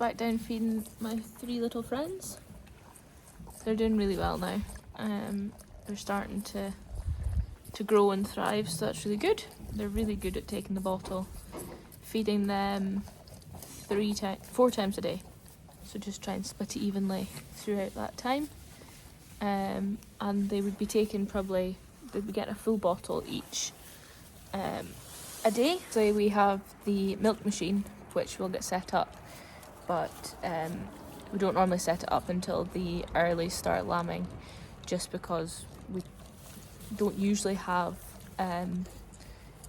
back down feeding my 3 little friends. They're doing really well now. They're starting to grow and thrive, so that's really good. They're really good at taking the bottle. Feeding them 4 times a day. So just try and split it evenly throughout that time. And they would be taking they'd be getting a full bottle each a day. So we have the milk machine, which will get set up, but we don't normally set it up until the early start lambing, just because we don't usually have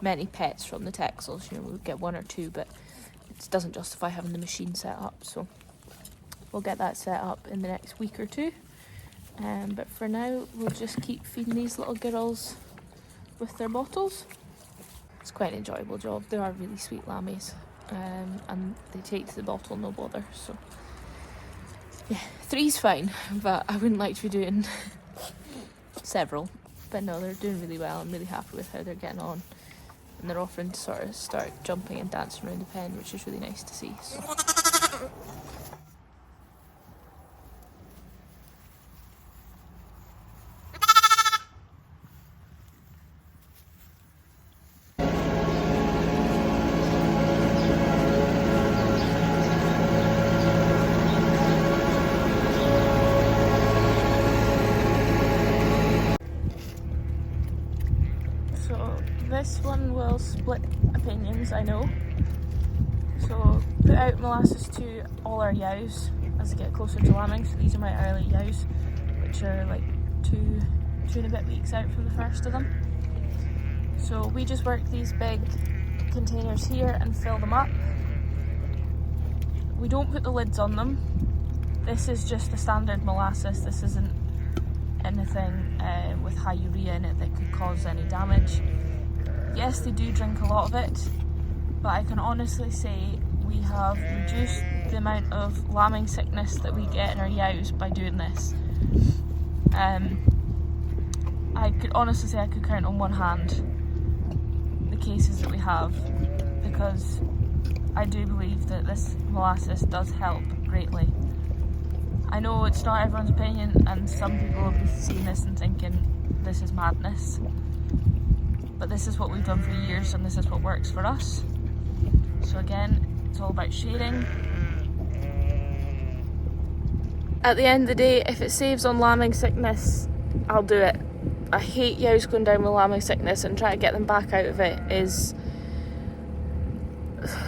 many pets from the Texels. You know, we'll get 1 or 2, but it doesn't justify having the machine set up, so we'll get that set up in the next week or 2. But for now, we'll just keep feeding these little girls with their bottles. It's quite an enjoyable job. They are really sweet lammies, and they take to the bottle no bother. So yeah, 3's fine, but I wouldn't like to be doing several. But no, they're doing really well. I'm really happy with how they're getting on, and they're offering to sort of start jumping and dancing around the pen, which is really nice to see. So. This one will split opinions, I know. So put out molasses to all our yows as they get closer to lambing. So these are my early yows, which are like 2 and a bit weeks out from the first of them. So we just work these big containers here and fill them up. We don't put the lids on them. This is just the standard molasses. This isn't anything with high urea in it that could cause any damage. Yes, they do drink a lot of it, but I can honestly say we have reduced the amount of lambing sickness that we get in our yows by doing this. I could honestly say I could count on one hand the cases that we have, because I do believe that this molasses does help greatly. I know it's not everyone's opinion, and some people will be seeing this and thinking this is madness. But this is what we've done for years, and this is what works for us. So again, it's all about shading. At the end of the day, if it saves on lambing sickness, I'll do it. I hate yows going down with lambing sickness, and trying to get them back out of it is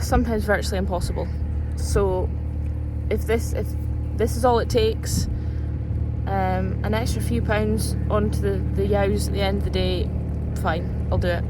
sometimes virtually impossible. So if this is all it takes, an extra few pounds onto the yows at the end of the day, fine, I'll do it.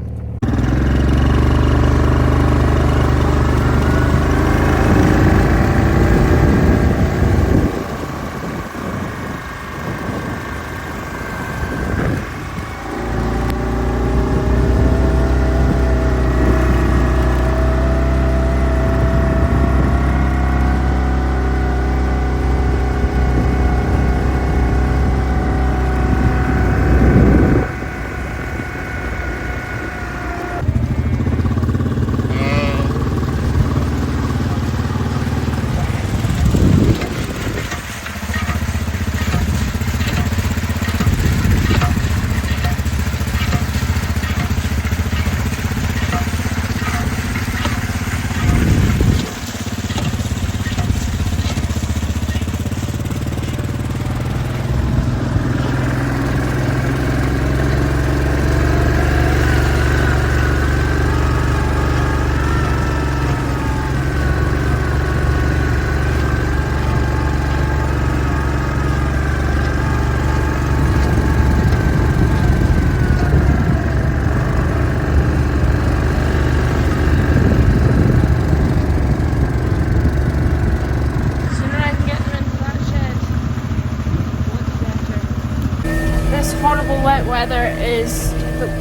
Horrible wet weather is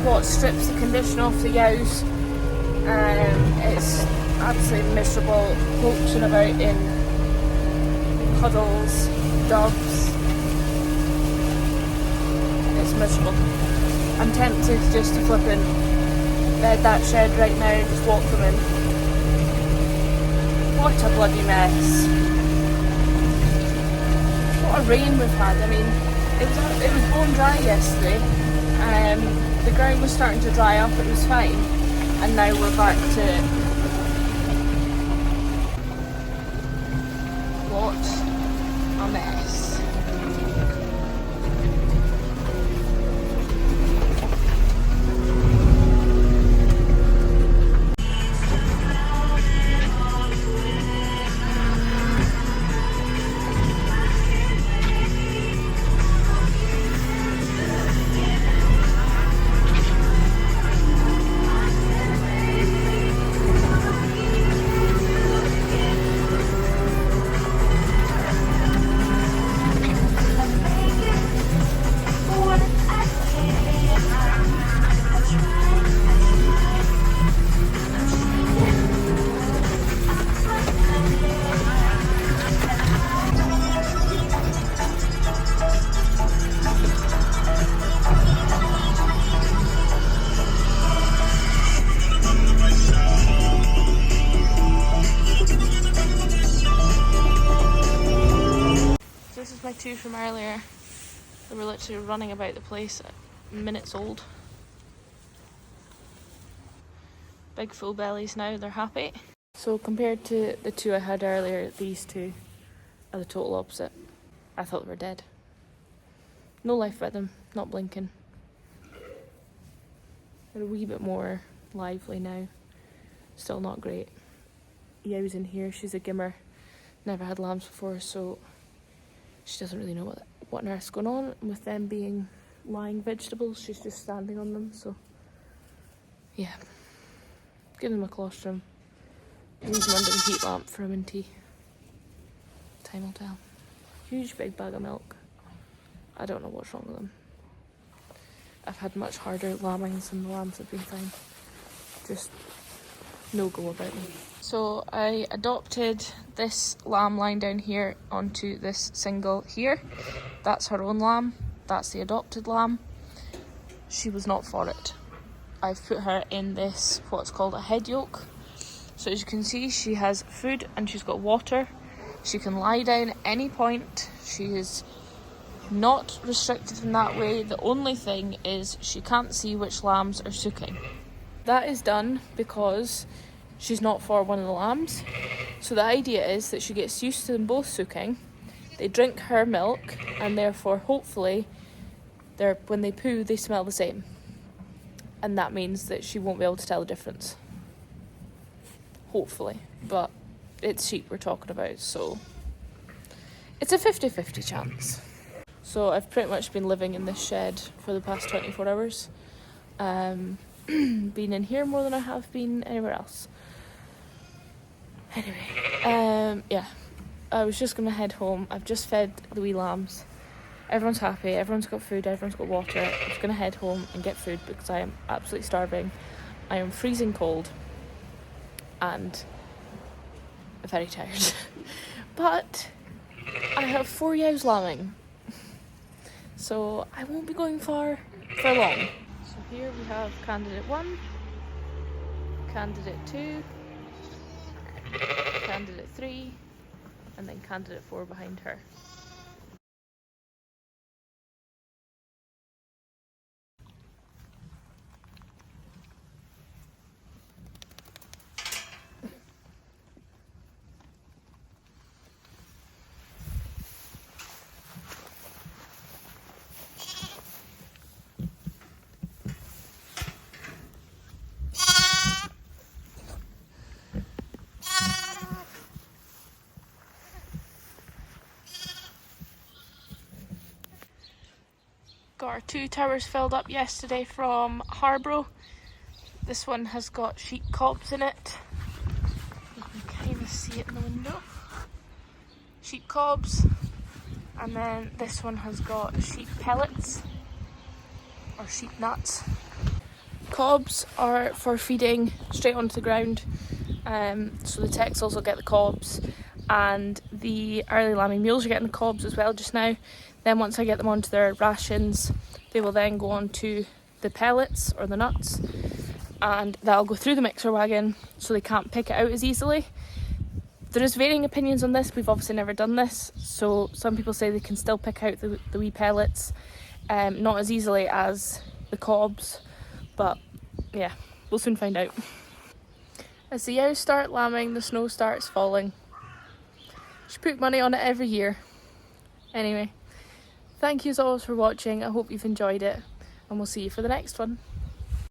what strips the condition off the yows. It's absolutely miserable, poaching about in puddles, dubs. It's miserable. I'm tempted just to flip in bed that shed right now and just walk them in. What a bloody mess. What a rain we've had. I mean, it was bone dry yesterday. The ground was starting to dry up, it was fine. And now we're back to what a mess. My two from earlier, they were literally running about the place at minutes old. Big full bellies now, they're happy. So compared to the two I had earlier, these two are the total opposite. I thought they were dead. No life about them, not blinking. They're a wee bit more lively now. Still not great. Yeah, I was in here, she's a gimmer. Never had lambs before, so she doesn't really know what on earth's going on. With them being lying vegetables, she's just standing on them, so yeah. Give them a colostrum. Leave them under the heat lamp for a minty. Time will tell. Huge big bag of milk. I don't know what's wrong with them. I've had much harder lambings and the lambs have been fine. Just no go about them. So I adopted this lamb lying down here onto this single here. That's her own lamb. That's the adopted lamb. She was not for it. I've put her in this, what's called a head yoke. So as you can see, she has food and she's got water. She can lie down at any point. She is not restricted in that way. The only thing is she can't see which lambs are sucking. That is done because she's not for one of the lambs. So the idea is that she gets used to them both sucking. They drink her milk and therefore hopefully when they poo they smell the same. And that means that she won't be able to tell the difference. Hopefully. But it's sheep we're talking about, so it's a 50-50 chance. So I've pretty much been living in this shed for the past 24 hours. Been in here more than I have been anywhere else. Anyway, yeah, I was just going to head home. I've just fed the wee lambs. Everyone's happy, everyone's got food, everyone's got water. I'm just going to head home and get food because I am absolutely starving. I am freezing cold and very tired. But I have 4 ewes lambing, so I won't be going far for long. So here we have candidate 1, candidate 2, candidate 3, and then candidate 4 behind her. Got our 2 towers filled up yesterday from Harborough. This one has got sheep cobs in it. You can kind of see it in the window. Sheep cobs. And then this one has got sheep pellets or sheep nuts. Cobs are for feeding straight onto the ground. So the techs also get the cobs, and the early lambing mules are getting the cobs as well just now. Then once I get them onto their rations, they will then go on to the pellets or the nuts, and that'll go through the mixer wagon so they can't pick it out as easily. There is varying opinions on this. We've obviously never done this, so some people say they can still pick out the wee pellets, not as easily as the cobs, but yeah, we'll soon find out. As the ewes start lambing, the snow starts falling. Should put money on it every year. Anyway, thank you as always for watching. I hope you've enjoyed it, and we'll see you for the next one.